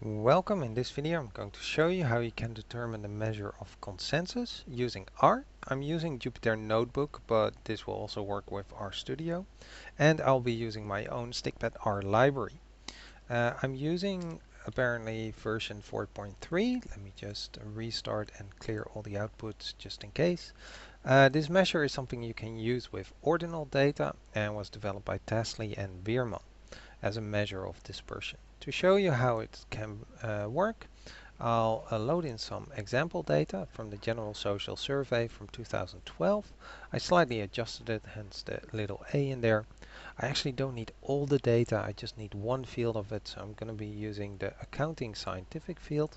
Welcome. In this video I'm going to show you how you can determine the measure of consensus using R. I'm using Jupyter Notebook, but this will also work with RStudio, and I'll be using my own stikpetR library. I'm using apparently version 4.3. Let me just restart and clear all the outputs just in case. This measure is something you can use with ordinal data and was developed by Tasley and Bierman as a measure of dispersion. To show you how it can work, I'll load in some example data from the General Social Survey from 2012. I slightly adjusted it, hence the little a in there. I actually don't need all the data, I just need one field of it, so I'm going to be using the accounting scientific field.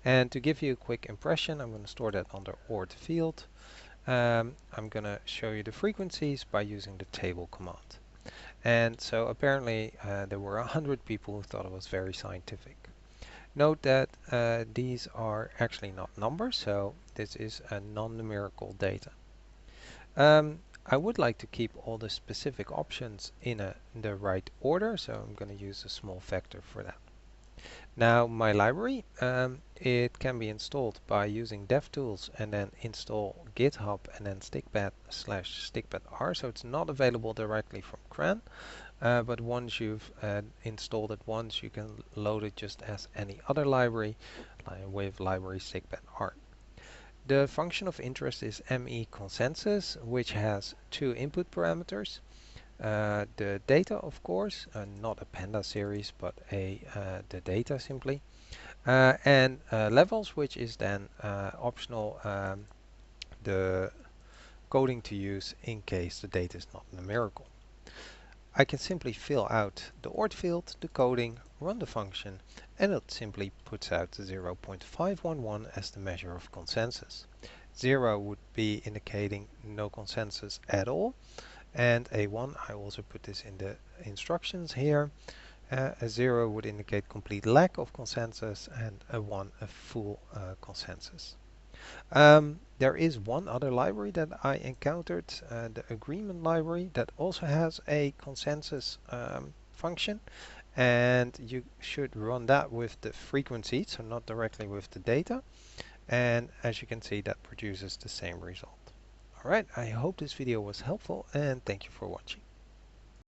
And to give you a quick impression, I'm going to store that under ord field. I'm going to show you the frequencies by using the table command. And so apparently there were 100 people who thought it was very scientific. Note that these are actually not numbers, so this is a non-numerical data. I would like to keep all the specific options in the right order, so I'm going to use a small factor for that. Now my library, it can be installed by using DevTools and then install GitHub and then stikpet/stikpetR, so it's not available directly from CRAN, but once you've installed it once, you can load it just as any other library with library stikpetR. The function of interest is me consensus, which has two input parameters. The data, of course, not a panda series, but the data simply, and levels, which is then optional, the coding to use in case the data is not numerical. I can simply fill out the ord field, the coding, run the function, and it simply puts out 0.511 as the measure of consensus. 0 would be indicating no consensus at all, and a 1, I also put this in the instructions here. A 0 would indicate complete lack of consensus, and a 1 a full consensus. There is one other library that I encountered, the agreement library, that also has a consensus function, and you should run that with the frequency, so not directly with the data, and as you can see, that produces the same result. Alright, I hope this video was helpful, and thank you for watching.